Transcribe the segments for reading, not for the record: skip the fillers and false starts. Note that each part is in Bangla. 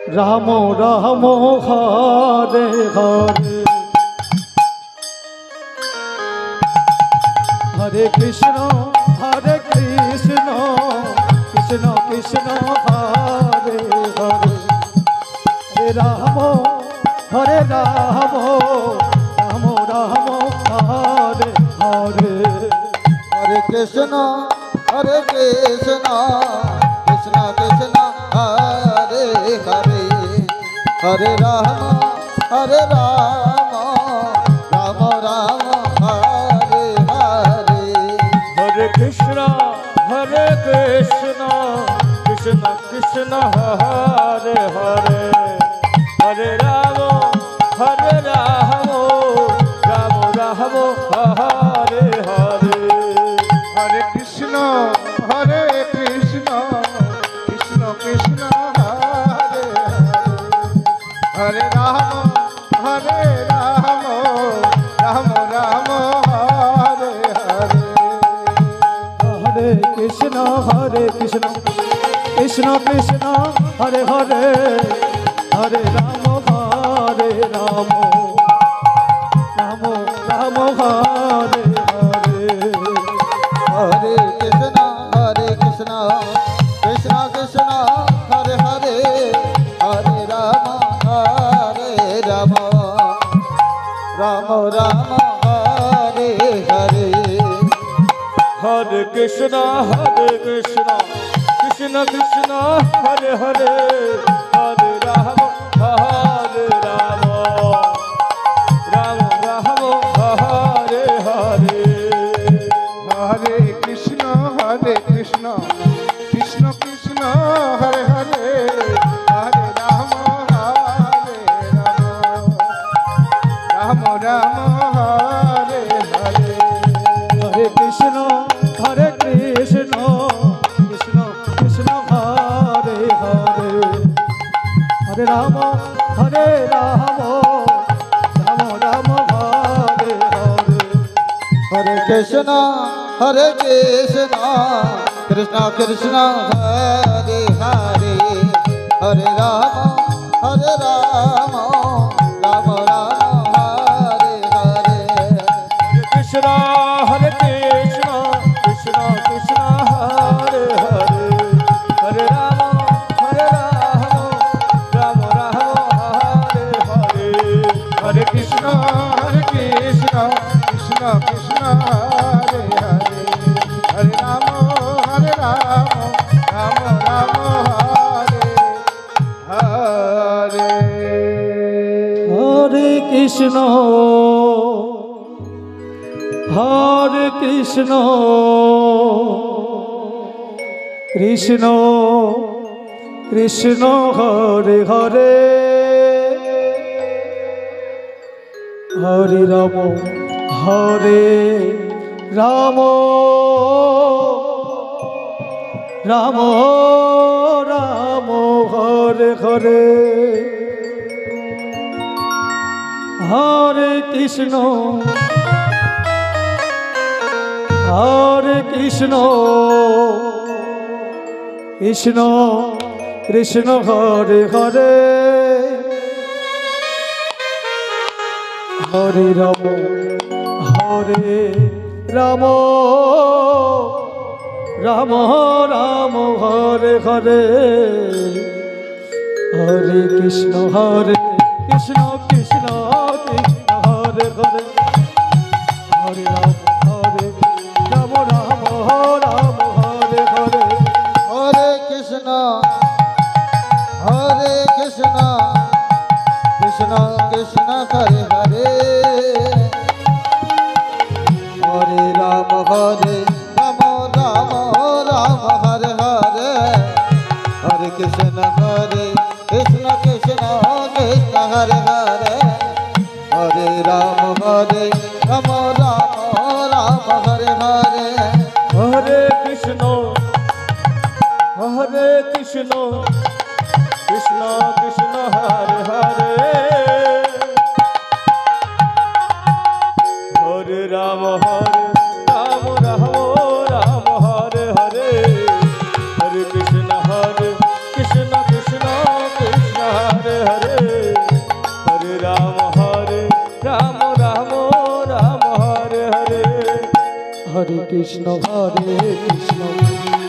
রাম রাম হরে হরে হরে কৃষ্ণ কৃষ্ণ কৃষ্ণ হরে হরে হরে রাম হরে রাম রাম রাম হরে হরে হরে কৃষ্ণ কৃষ্ণ কৃষ্ণ হরে হরে হরে রাম রাম রাম হরে হরে হরে কৃষ্ণ কৃষ্ণ কৃষ্ণ হরে হরে হরে রাম রাম রাম হরে হরে হরে কৃষ্ণ কৃষ্ণ কৃষ্ণ হরে হরে রাম রাম রাম হরে হরে হরে কৃষ্ণ কৃষ্ণ কৃষ্ণ হরে হরে হরে রাম রাম রাম হরে হরে হরে কৃষ্ণ কৃষ্ণ কৃষ্ণ হরে হরে হরে রাম রাম রাম হরে হরে হরে কৃষ্ণ কৃষ্ণ কৃষ্ণ হরে হরে হরে রাম রাম রাম হরে হরে হরে কৃষ্ণ কৃষ্ণ কৃষ্ণ হরে হরে হরে রাম রাম রাম হরে হরে হরে কৃষ্ণ কৃষ্ণ কৃষ্ণ হরে হরে হরে রাম রাম রাম হরে হরে হরে কৃষ্ণ কৃষ্ণ কৃষ্ণ হরে হরে হরে রাম রাম রাম হরে হরে কৃষ্ণ কৃষ্ণ কৃষ্ণ হরে হরে হরে রাম রাম হরে হরে হরে কৃষ্ণ কৃষ্ণ কৃষ্ণ হরে হরে হরে রাম রাম রাম হরে হরে হরে কৃষ্ণ কৃষ্ণ কৃষ্ণ হরে হরে হরে রাম রাম রাম রাম হরে হরে হরে কৃষ্ণ কৃষ্ণ কৃষ্ণ হরে হরে হরে রাম রাম রাম হরে হরে হরে কৃষ্ণ কৃষ্ণ কৃষ্ণ হরে হরে হরে রাম রাম হরে হরে হরে কৃষ্ণ কৃষ্ণ কৃষ্ণ হরে হরে হরে রাম রাম রাম হরে হরে হরে কৃষ্ণ কৃষ্ণ কৃষ্ণ হরে হরে হরে রাম রাম রাম হরে হরে হরে কৃষ্ণ কৃষ্ণ কৃষ্ণ হরে হরে হরে রাম রাম হরে হরে হরে কৃষ্ণ কৃষ্ণ কৃষ্ণ হরে কৃষ্ণ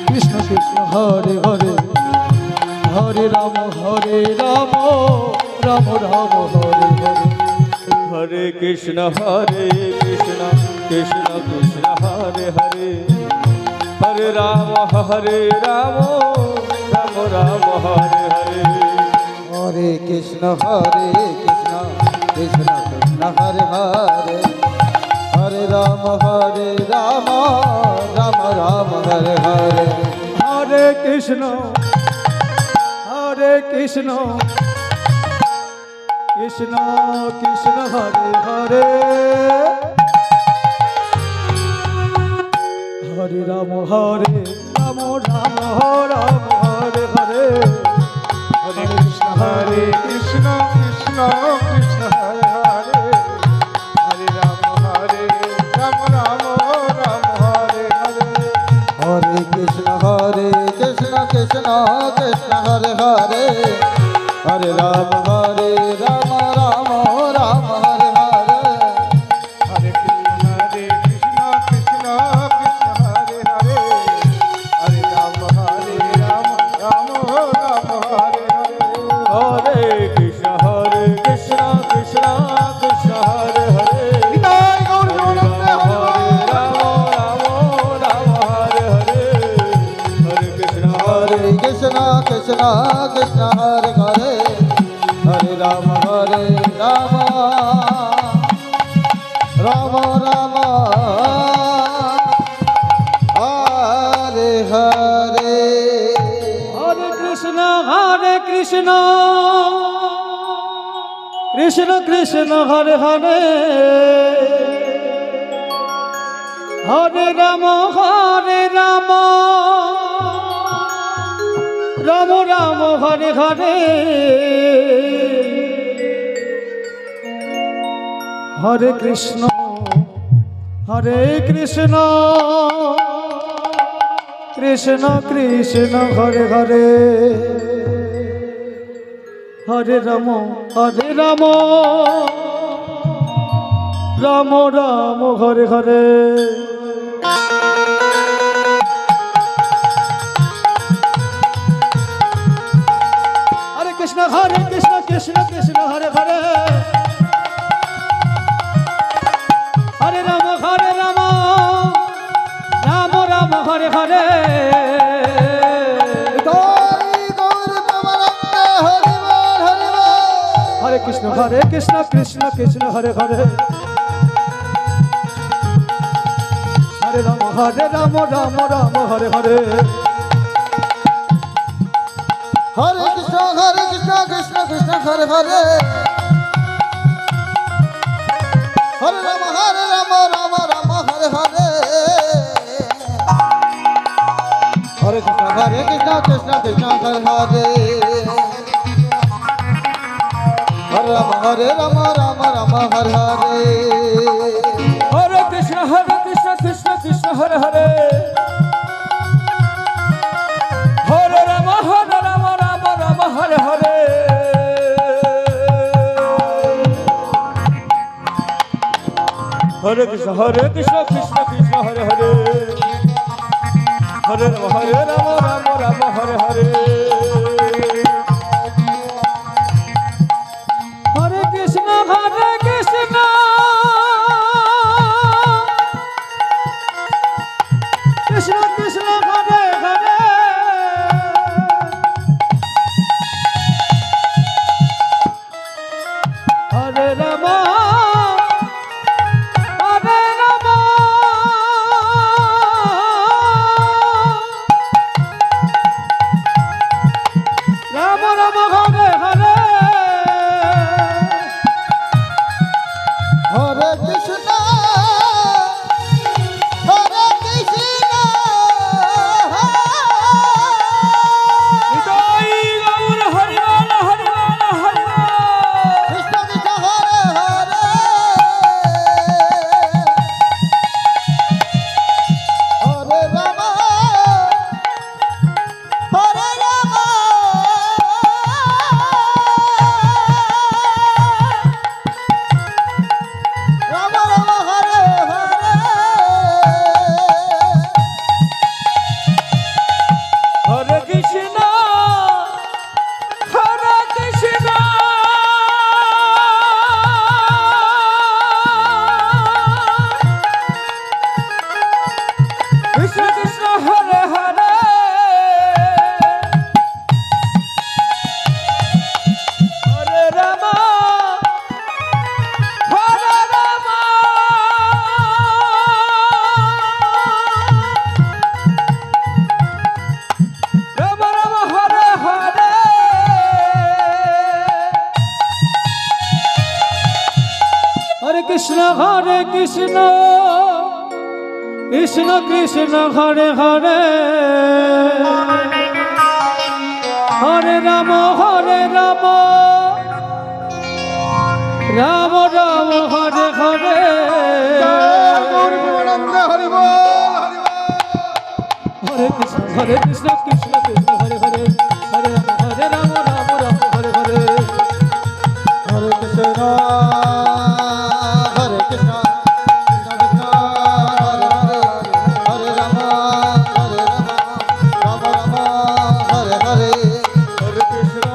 কৃষ্ণ কৃষ্ণ হরে হরে হরে রাম রাম রাম হরে হরে हरे कृष्ण कृष्ण कृष्ण हरे हरे हरे राम राम राम हरे हरे हरे कृष्ण कृष्ण कृष्ण हरे हरे हरे राम राम राम हरे हरे हरे कृष्ण कृष्ण कृष्ण हरे हरे हरे राम राम राम हरे हरे हरे कृष्ण कृष्ण कृष्ण हरे हरे हरे राम राम राम हरे हरे हरे कृष्ण कृष्ण कृष्ण हरे हरे हरे राम राम राम हरे हरे हरे कृष्ण कृष्ण कृष्ण हरे हरे हरे राम राम राम हरे हरे हरे कृष्ण कृष्ण कृष्ण हरे हरे निताय गौर गौरंगे हरे राम राम हरे हरे हरे कृष्ण कृष्ण कृष्ण कृष्ण हरे हरे हरे राम राम राम राम हरे हरे हरे कृष्ण कृष्ण कृष्ण हरे हरे हरे राम राम राम हरे हरे हरे कृष्ण कृष्ण कृष्ण हरे हरे हरे राम राम राम हरे हरे हरे कृष्ण कृष्ण कृष्ण हरे हरे हरे राम राम राम हरे हरे हरे कृष्ण कृष्ण कृष्ण हरे हरे हरे राम राम राम हरे हरे हरे कृष्ण कृष्ण कृष्ण हरे हरे हरे राम राम राम हरे हरे हरे कृष्ण कृष्ण कृष्ण हरे हरे हरे राम राम राम हरे हरे हरे कृष्ण कृष्ण कृष्ण हरे हरे हरे राम राम राम हरे हरे हरे कृष्ण कृष्ण कृष्ण हरे हरे हरे राम राम हरे हरे हरे कृष्ण कृष्ण कृष्ण हरे हरे हरे राम राम राम हरे हरे हरे कृष्ण निताई गौर हरिवाल हरिवाल हरिवाल कृष्ण कृष्ण हरे हरे हरे राम কৃষ্ণ হরে কৃষ্ণ কৃষ্ণ কৃষ্ণ হরে হরে হরে রাম রাম রাম হরে হরে গৌর প্রেমানন্দ হরি বল হরি বল। হরে কৃষ্ণ কৃষ্ণ কৃষ্ণ হরে হরে হরে রাম রাম রাম হরে হরে হরে কৃষ্ণ হরে কৃষ্ণ কৃষ্ণ কৃষ্ণ হরে হরে হরে রাম রাম রাম হরে হরে হরে কৃষ্ণ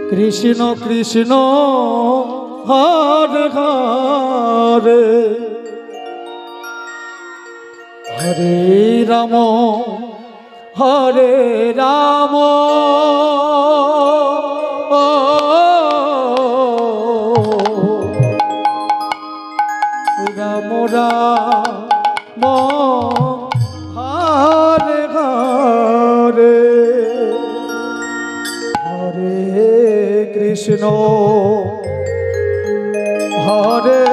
কৃষ্ণ কৃষ্ণ হরে হরে হরে রাম হরে রাম রাম রাম হরে হরে হরে কৃষ্ণ হরে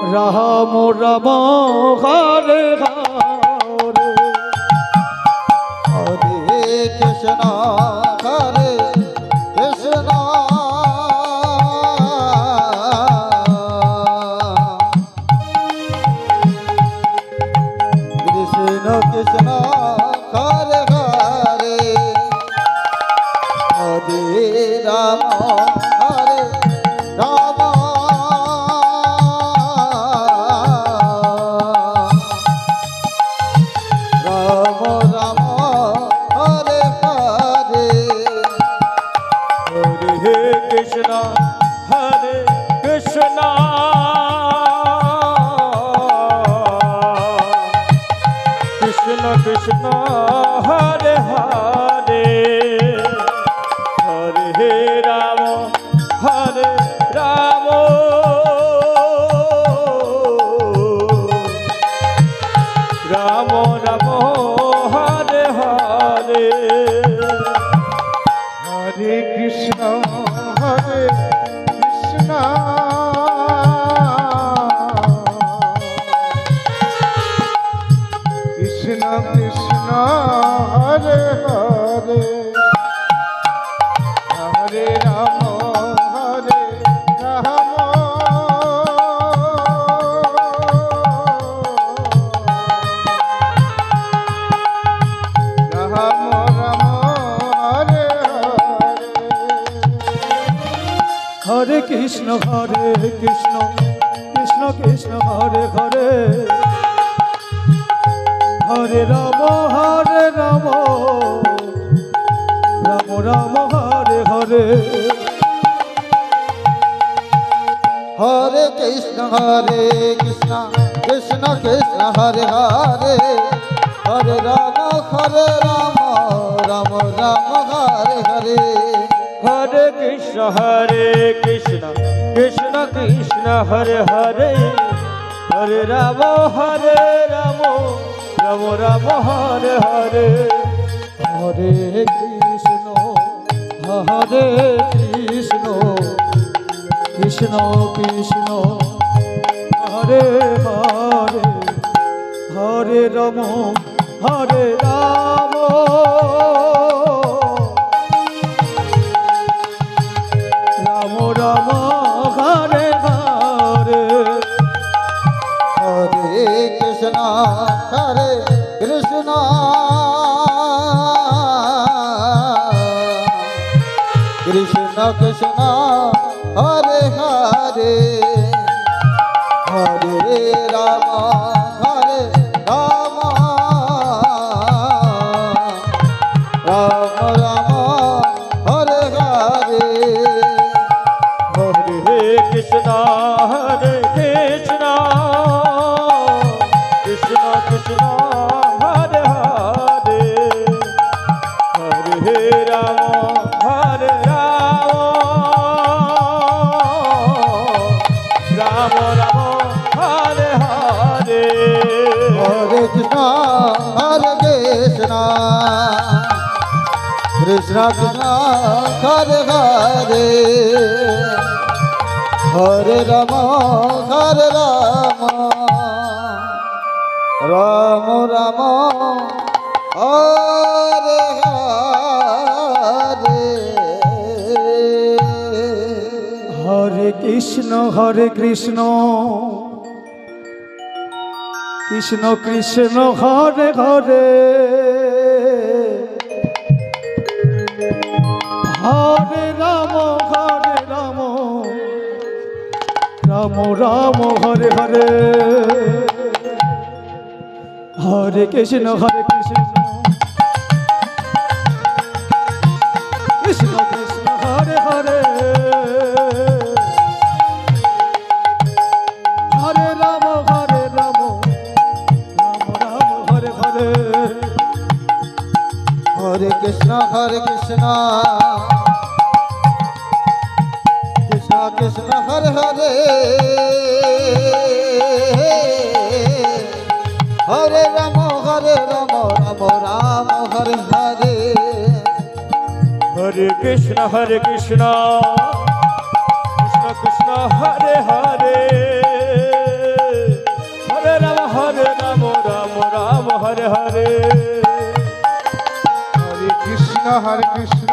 রাম রাম রাম হরে হরে কৃষ্ণ কৃষ্ণ কৃষ্ণ হরে হরে হরে রাম রাম রাম হরে কৃষ্ণ কৃষ্ণ কৃষ্ণ কৃষ্ণ হরে হরে হরে রাম রাম রাম হরে হরে হরে কৃষ্ণ কৃষ্ণ কৃষ্ণ হরে হরে হরে রাম রাম রাম হরে হরে হরে কৃষ্ণ কৃষ্ণ কৃষ্ণ হরে হরে হরে রাম রাম রাম রাম হরে হরে হরে কৃষ্ণ কৃষ্ণ কৃষ্ণ কৃষ্ণ হরে হরে হরে রাম রাম রাম রাম হরে হরে হরে কৃষ্ণ কৃষ্ণ কৃষ্ণ কৃষ্ণ হরে হরে হরে রাম রাম রাম হরে হরে হরে কৃষ্ণ কৃষ্ণ কৃষ্ণ হরে হরে হরে রাম রাম রাম হরে হরে হরে কৃষ্ণ কৃষ্ণ কৃষ্ণ হরে হরে হরে রাম রাম রাম হরে হরে হরে কৃষ্ণ কৃষ্ণ কৃষ্ণ হরে হরে হরে রাম রাম রাম হরে হরে হরে কৃষ্ণ কৃষ্ণ কৃষ্ণ হরে হরে হরে রাম হরে রাম রাম রাম হরে হরে হরে কৃষ্ণ হরে কৃষ্ণ কৃষ্ণ কৃষ্ণ হরে হরে হরে রাম হরে রাম রাম রাম হরে হরে হরে কৃষ্ণ হরে কৃষ্ণ কৃষ্ণ কৃষ্ণ হরে হরে হরে রাম হরে রাম রাম রাম হরে হরে হরে কৃষ্ণ হরে কৃষ্ণ কৃষ্ণ কৃষ্ণ হরে হরে হরে রাম হরে রাম রাম রাম হরে হরে হরে কৃষ্ণ কৃষ্ণ কৃষ্ণ হরে হরে হরে রাম রাম রাম হরে হরে হরে কৃষ্ণ কৃষ্ণ কৃষ্ণ হরে হরে হরে রাম রাম রাম হরে হরে হরে কৃষ্ণ কৃষ্ণ কৃষ্ণ হরে হরে হরে রাম রাম রাম হরে হরে হরে কৃষ্ণ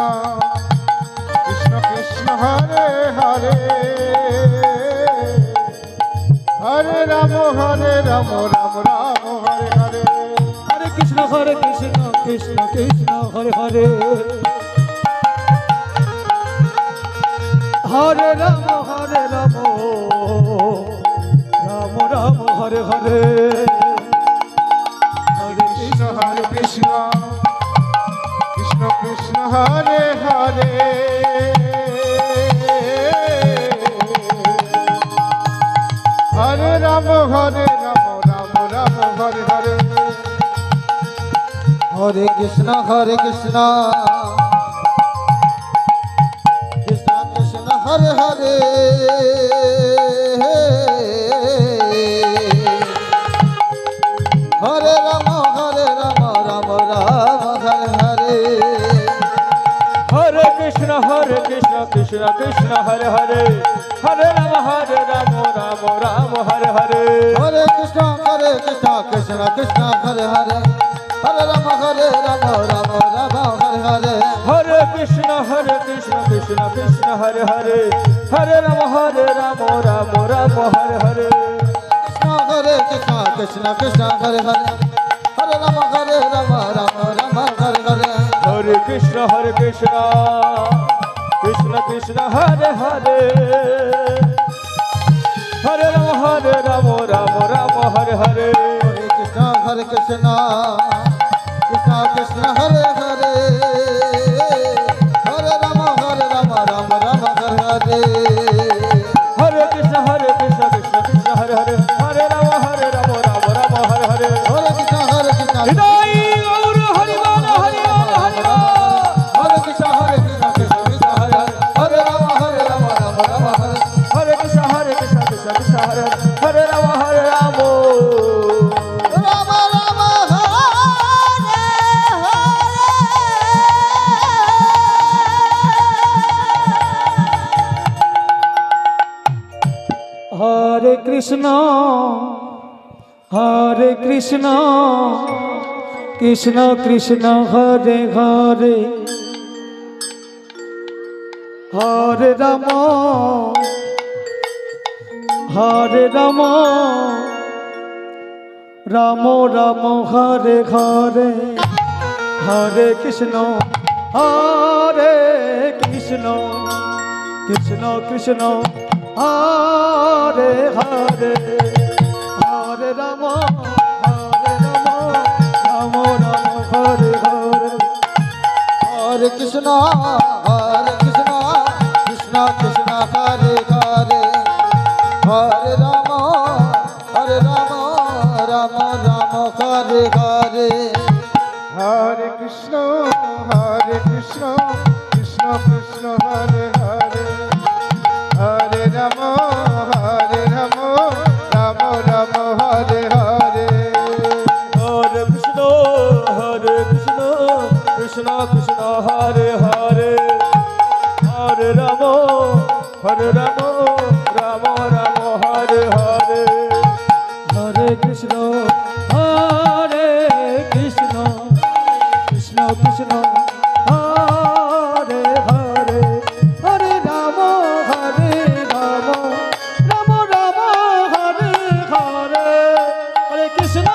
কৃষ্ণ কৃষ্ণ হরে হরে হরে রাম রাম রাম হরে হরে হরে কৃষ্ণ কৃষ্ণ কৃষ্ণ হরে হরে হরে রাম রাম রাম হরে হরে হরে কৃষ্ণ কৃষ্ণ কৃষ্ণ হরে হরে হরে রাম রাম রাম হরে হরে হরে কৃষ্ণ কৃষ্ণ কৃষ্ণ হরে হরে হরে রাম রাম হরে হরে হরে কৃষ্ণ কৃষ্ণ কৃষ্ণ হরে হরে হরে রাম রাম রাম হরে হরে হরে কৃষ্ণ কৃষ্ণ হরে হরে হরে রাম রাম রাম হরে হরে হরে কৃষ্ণ কৃষ্ণ হরে হরে হরে রাম রাম হরে হরে হরে কৃষ্ণ কৃষ্ণ হরে হরে হরে রাম রাম রাম হরে হরে কৃষ্ণ কৃষ্ণ হরে হরে হরে রাম রাম হরে হরে হরে কৃষ্ণ কৃষ্ণ হরে হরে হরে রাম রাম হরে হরে হরে কৃষ্ণ কৃষ্ণ কৃষ্ণ হরে হরে হরে রাম রাম হরে হরে হরে কৃষ্ণ কৃষ্ণ হরে হরে হরে রাম রাম হরে হরে হরে কৃষ্ণ হৃদয় গৌর হরি বল হরি বল হরি বল হরে কৃষ্ণ কৃষ্ণ হরে হরে রাম রাম হরে হরে কৃষ্ণ হরে হরে হরে রাম রাম রাম হরে হরে কৃষ্ণ কৃষ্ণ কৃষ্ণ হরে হরে হরে রাম রাম রাম হরে হরে হরে কৃষ্ণ কৃষ্ণ কৃষ্ণ হরে হরে হরে রাম রাম হরে হরে হরে কৃষ্ণ কৃষ্ণ কৃষ্ণ হরে হরে হরে রাম রাম রাম হরে হরে হরে কৃষ্ণ কৃষ্ণ কৃষ্ণ হরে হরে হরে রাম রাম রাম হরে হরে হরে কৃষ্ণ কৃষ্ণ কৃষ্ণ হরে হরে হরে রাম রাম রাম হরে হরে হরে কৃষ্ণ কৃষ্ণ কৃষ্ণ হরে হরে হরে রাম রাম রাম হরে হরে হরে কৃষ্ণ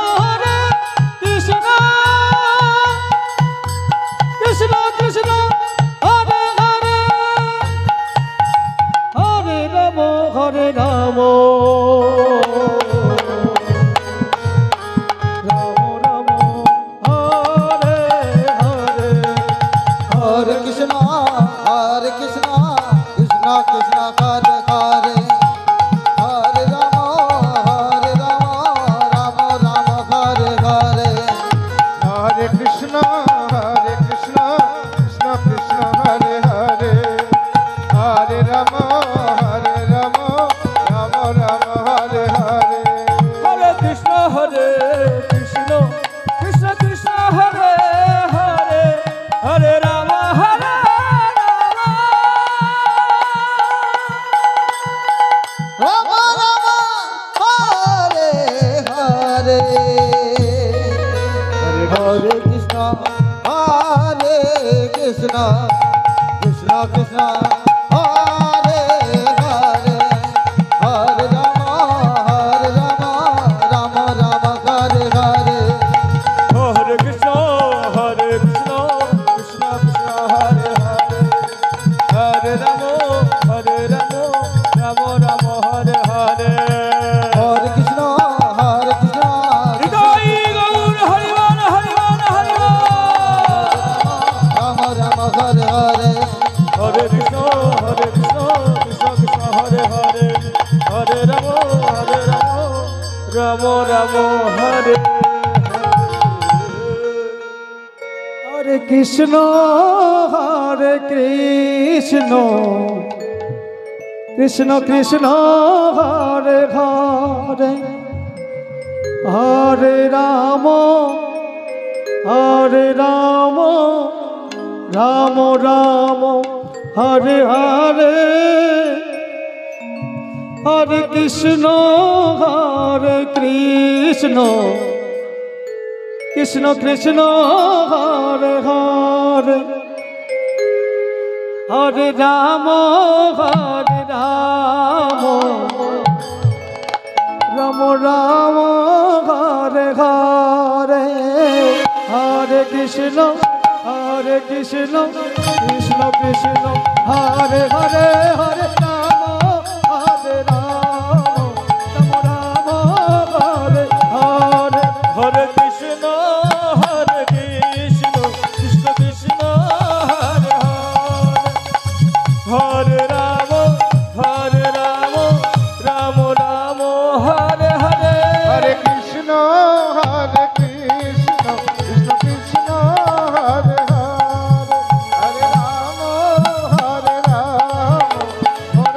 কৃষ্ণ কৃষ্ণ হরে হরে হরে রাম রাম রাম হরে হরে হরে কৃষ্ণ কৃষ্ণ কৃষ্ণ হরে হরে হরে রাম রাম রাম হরে হরে হরে কৃষ্ণ কৃষ্ণ কৃষ্ণ হরে হরে হরে রাম রাম রাম হরে হরে হরে কৃষ্ণ কৃষ্ণ কৃষ্ণ হরে হরে হরে রাম রাম রাম হরে হরে হরে কৃষ্ণ কৃষ্ণ কৃষ্ণ হরে হরে হরে রাম রাম রাম হরে হরে হরে কৃষ্ণ কৃষ্ণ কৃষ্ণ হরে হরে হরে রাম রাম রাম হরে হরে হরে কৃষ্ণ হৃদয় গৌর হরিবল হরিবল হরিবল রাম রাম হরে হরে হরে কৃষ্ণ কৃষ্ণ কৃষ্ণ হরে হরে হরে রাম রাম রাম হরে হরে কৃষ্ণ কৃষ্ণ কৃষ্ণ হরে হরে হরে রাম রাম রাম হরে হরে হরে কৃষ্ণ কৃষ্ণ কৃষ্ণ হরে হরে হরে রাম রাম রাম হরে হরে হরে কৃষ্ণ কৃষ্ণ কৃষ্ণ হরে হরে হরে রাম হরে হরে হরে কৃষ্ণ কৃষ্ণ কৃষ্ণ হরে হরে রাম রাম রাম হরে হরে হরে কৃষ্ণ কৃষ্ণ কৃষ্ণ হরে হরে হরে রাম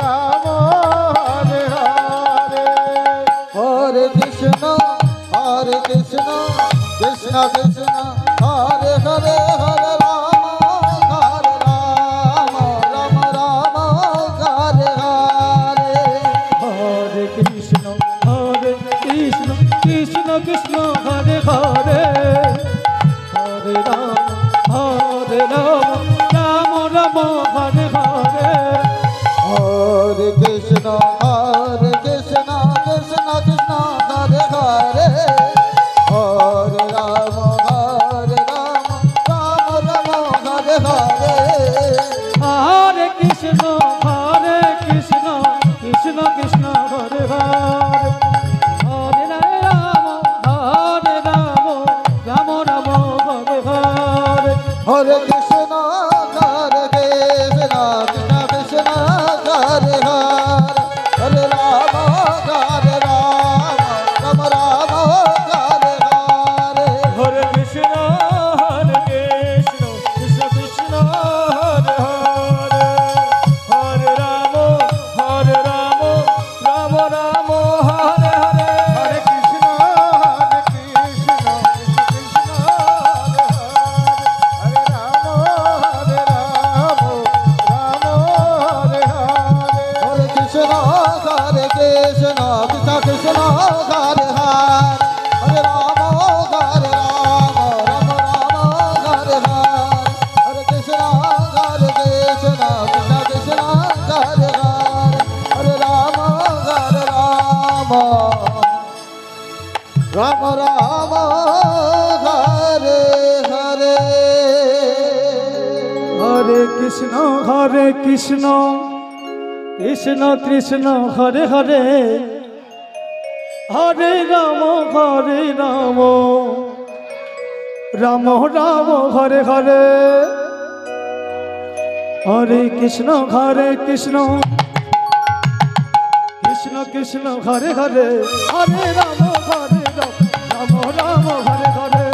কৃষ্ণ কৃষ্ণ কৃষ্ণ হরে হরে হরে রাম হরে রাম রাম রাম হরে হরে হরে কৃষ্ণ কৃষ্ণ কৃষ্ণ হরে হরে হরে রাম রাম রাম হরে হরে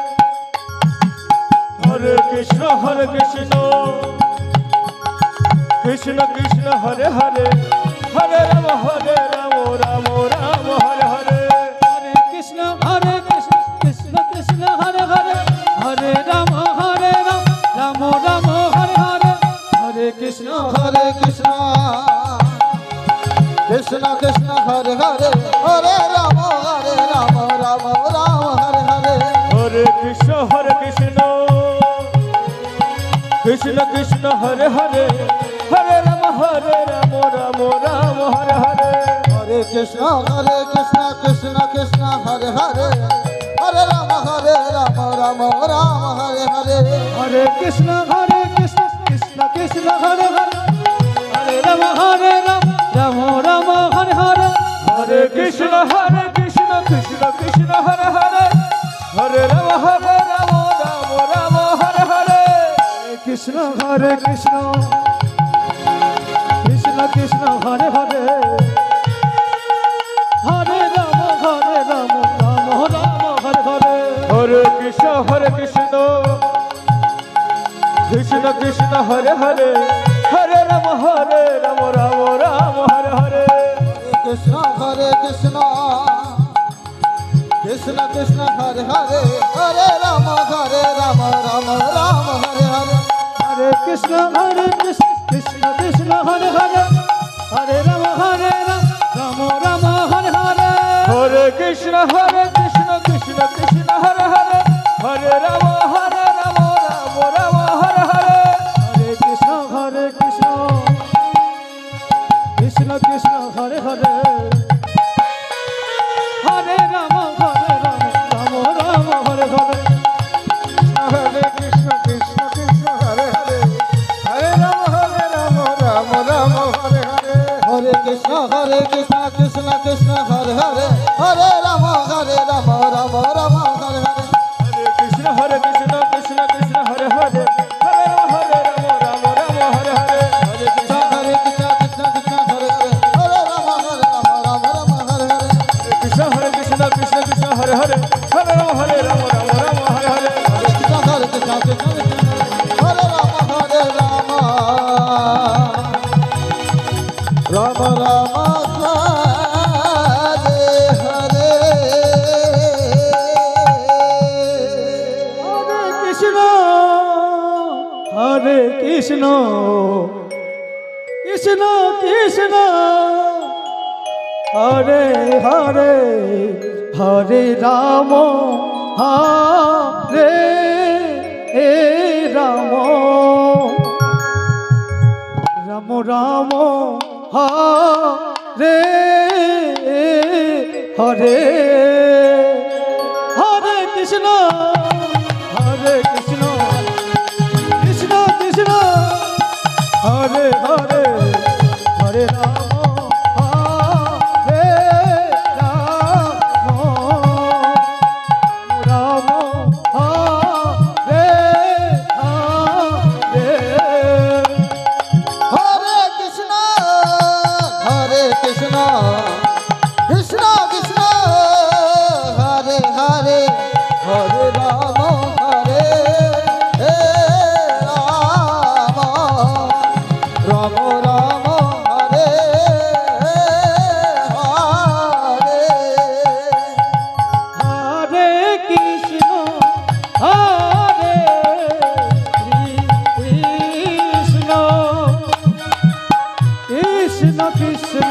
হরে কৃষ্ণ কৃষ্ণ কৃষ্ণ হরে হরে হরে রাম রাম রাম হরে হরে হরে কৃষ্ণ কৃষ্ণ কৃষ্ণ হরে হরে হরে রাম রাম রাম হরে হরে হরে কৃষ্ণ কৃষ্ণ কৃষ্ণ হরে হরে হরে রাম রাম রাম হরে হরে হরে কৃষ্ণ কৃষ্ণ কৃষ্ণ হরে হরে হরে রাম রাম রাম হরে হরে হরে কৃষ্ণ কৃষ্ণ কৃষ্ণ কৃষ্ণ হরে হরে হরে রাম রাম রাম হরে হরে হরে কৃষ্ণ কৃষ্ণ কৃষ্ণ হরে হরে হরে রাম রাম রাম হরে হরে হরে কৃষ্ণ কৃষ্ণ কৃষ্ণ হরে হরে হরে রাম রাম রাম হরে হরে হরে কৃষ্ণ কৃষ্ণ কৃষ্ণ হরে হরে হরে রাম রাম রাম হরে হরে হরে কৃষ্ণ কৃষ্ণ কৃষ্ণ হরে হরে হরে রাম রাম রাম হরে হরে কৃষ্ণ কৃষ্ণ কৃষ্ণ হরে হরে হরে রাম রাম রাম হরে হরে হরে কৃষ্ণ কৃষ্ণ হরে হরে হরে রাম রাম রাম হরে হরে কৃষ্ণ কৃষ্ণ কৃষ্ণ কৃষ্ণ হরে হরে হরে রাম রাম রাম হরে হরে হরে কৃষ্ণ কৃষ্ণ কৃষ্ণ হরে হরে হরে রাম রাম রাম হরে হরে হরে কৃষ্ণ কৃষ্ণ কৃষ্ণ হরে হরে হরে রাম রাম রাম হরে হরে হরে কৃষ্ণ কৃষ্ণ কৃষ্ণ হরে হরে হরে রাম রাম রাম হরে হরে হরে কৃষ্ণ কৃষ্ণ কৃষ্ণ হরে হরে হরে রাম রাম রাম হরে হরে হরে কৃষ্ণ কৃষ্ণ কৃষ্ণ হরে হরে হরে রাম রাম রাম হরে হরে হরে কৃষ্ণ কৃষ্ণ কৃষ্ণ হরে হরে হরে রাম রাম রাম হরে হরে হরে কৃষ্ণ হরে কৃষ্ণ কৃষ্ণ কৃষ্ণ হরে হরে হরে রাম রাম হরে হরে কৃষ্ণ কৃষ্ণ কৃষ্ণ হরে হরে হরে রাম রাম রাম হরে হরে হরে কৃষ্ণ কৃষ্ণ কৃষ্ণ হরে রাম রাম রাম হরে হরে কৃষ্ণ কৃষ্ণ কৃষ্ণ হরে হরে হরে রাম হরে রাম রাম রাম হরে হরে হরে কৃষ্ণ কৃষ্ণ কৃষ্ণ হরে হরে হরে রাম হরে রাম রাম হরে হরে হরে কৃষ্ণ কৃষ্ণ কৃষ্ণ কৃষ্ণ হরে হরে হরে রাম হরে রাম রাম রাম হরে হরে হরে কৃষ্ণ হরে কৃষ্ণ কৃষ্ণ কৃষ্ণ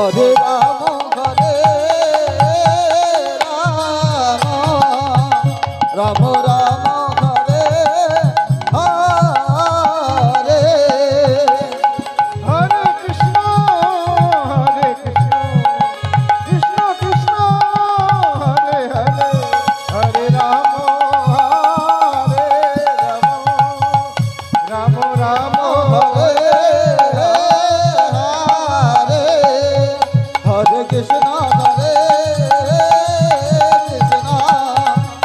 হরে রাম হরে রাম রাম রাম হরে হরে হরে কৃষ্ণ কৃষ্ণ কৃষ্ণ হরে হরে হরে রাম রাম রাম হরে হরে হরে কৃষ্ণ হরে কৃষ্ণ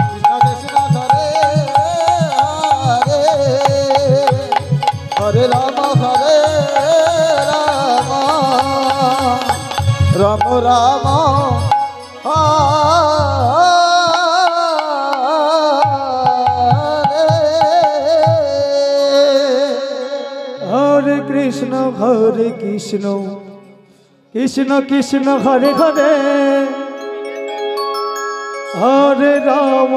কৃষ্ণ কৃষ্ণ হরে হরে হরে রাম রাম রাম হরে কৃষ্ণ কৃষ্ণ কৃষ্ণ হরে হরে হরে রাম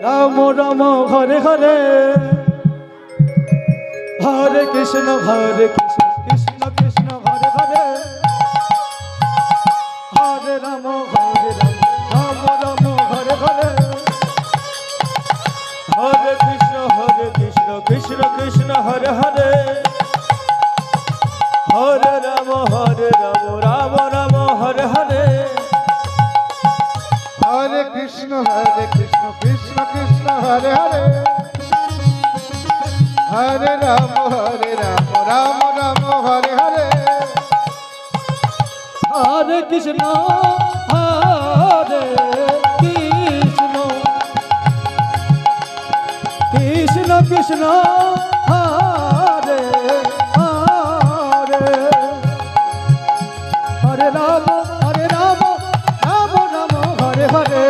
রাম রাম হরে হরে হরে কৃষ্ণ কৃষ্ণ কৃষ্ণ হরে হরে হরে রাম রাম রাম হরে হরে হরে কৃষ্ণ কৃষ্ণ কৃষ্ণ হরে হরে হরে রাম রাম রাম হরে হরে হরে কৃষ্ণ কৃষ্ণ কৃষ্ণ হরে হরে হরে রাম রাম রাম হরে হরে হরে কৃষ্ণ কৃষ্ণ কৃষ্ণ হরে হরে হরে রাম রাম রাম হরে হরে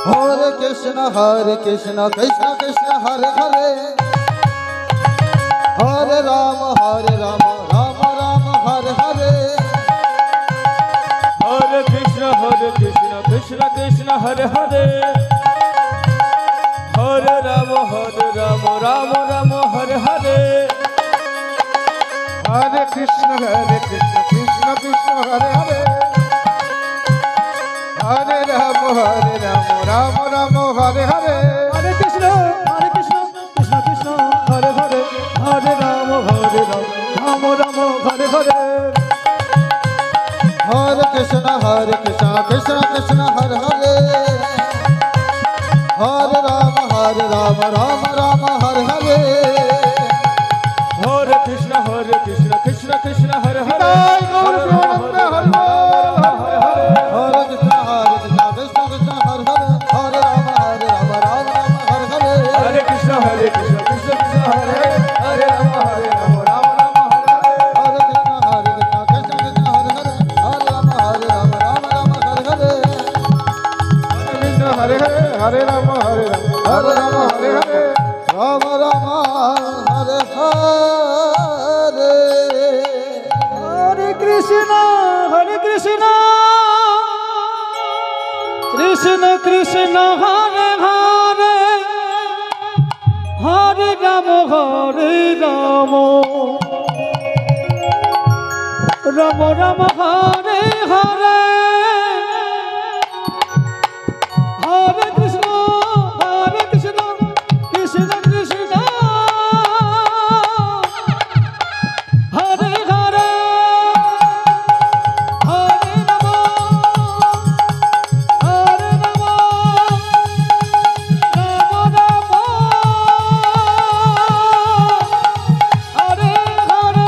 হরে কৃষ্ণ কৃষ্ণ কৃষ্ণ হরে হরে হরে রাম রাম রাম হরে হরে হরে কৃষ্ণ কৃষ্ণ কৃষ্ণ হরে হরে হরে রাম রাম রাম হরে হরে হরে কৃষ্ণ কৃষ্ণ কৃষ্ণ হরে হরে হরে রাম রাম রাম হরে হরে হরে কৃষ্ণ কৃষ্ণ কৃষ্ণ হরে হরে হরে রাম রাম রাম হরে হরে হরে কৃষ্ণ কৃষ্ণ কৃষ্ণ হরে হরে হরে রাম রাম রাম হরে হরে হরে কৃষ্ণ কৃষ্ণ কৃষ্ণ হরে হরে হরে কৃষ্ণ কৃষ্ণ কৃষ্ণ হরে হরে হরে রাম রাম হরে হরে হরে কৃষ্ণ কৃষ্ণ কৃষ্ণ হরে হরে রাম রাম রাম হরে হরে হরে কৃষ্ণ কৃষ্ণ হরে হরে হরে রাম রাম হরে হরে কৃষ্ণ হরে হরে হরে রাম হরে হরে রাম রাম হরে হরে হরে কৃষ্ণ কৃষ্ণ কৃষ্ণ হরে হরে হরে রাম রাম রাম হরে হরে হরে কৃষ্ণ কৃষ্ণ কৃষ্ণ হরে হরে হরে রাম রাম রাম হরে হরে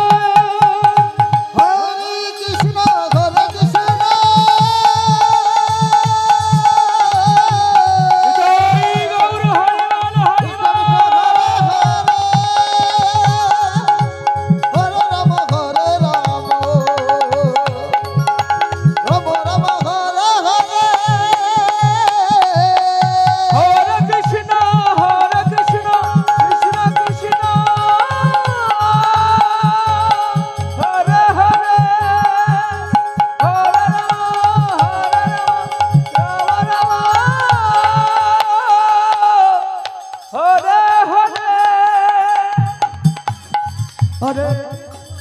হরে কৃষ্ণ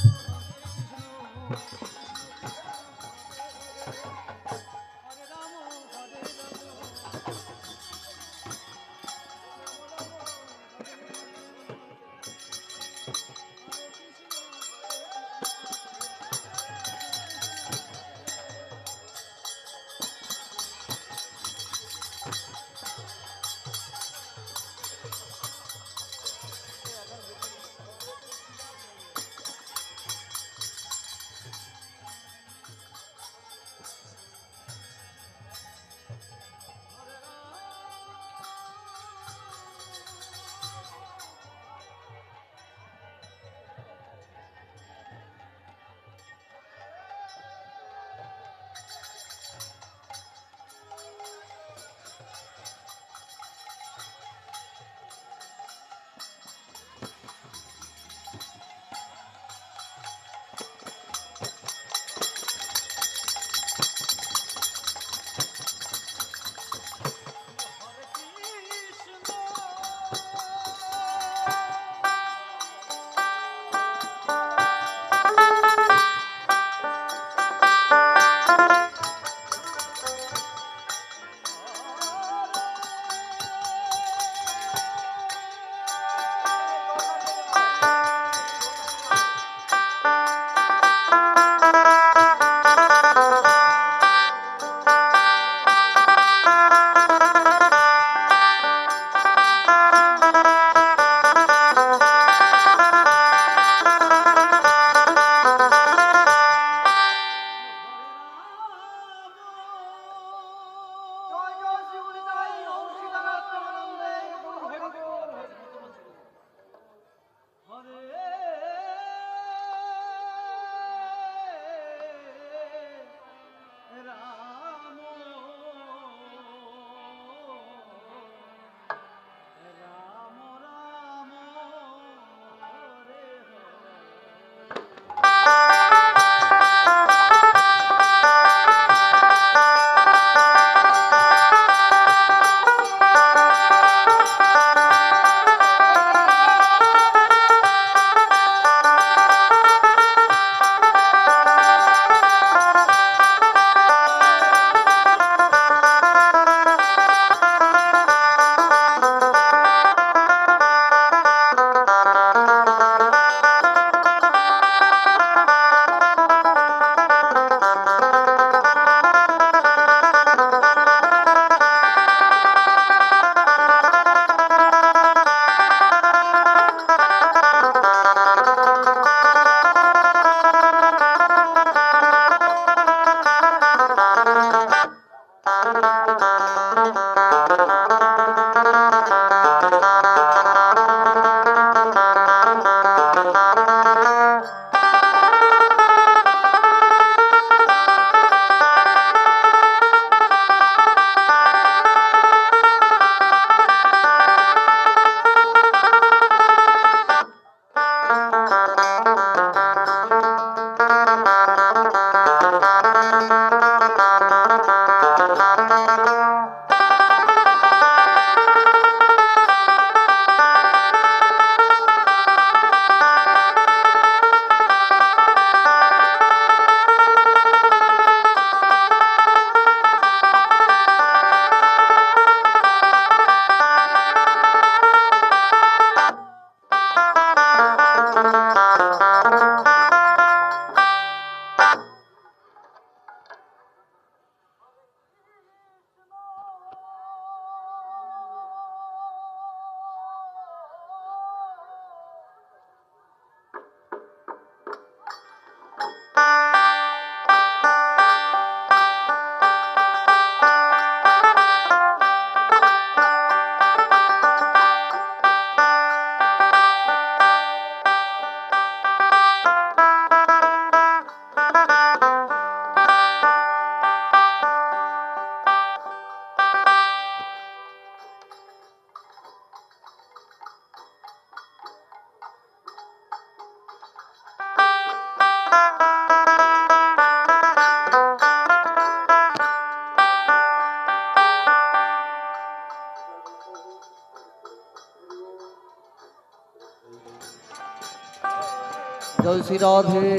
जय श्री राधे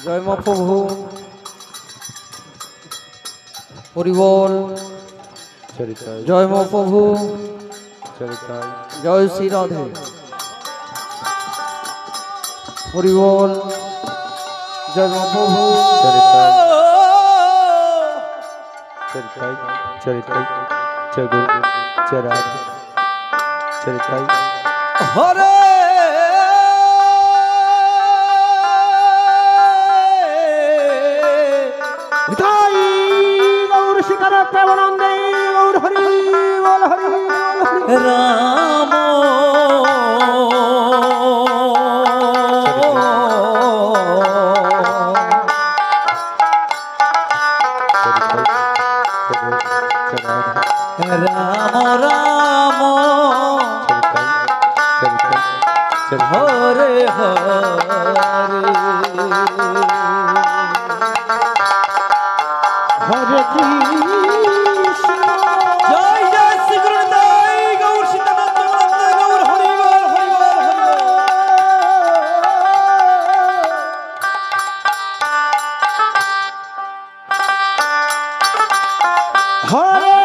जय मा प्रभु हरिबोल जय मा प्रभु जय श्री राधे हरिबोल जय मा प्रभु हरे गौर शिखर प्रेमानंदे गौर हरि बोल राम राम राम हरे हरे कृष्ण जय जय श्री गुरुदेव गौर सीतानंद হরে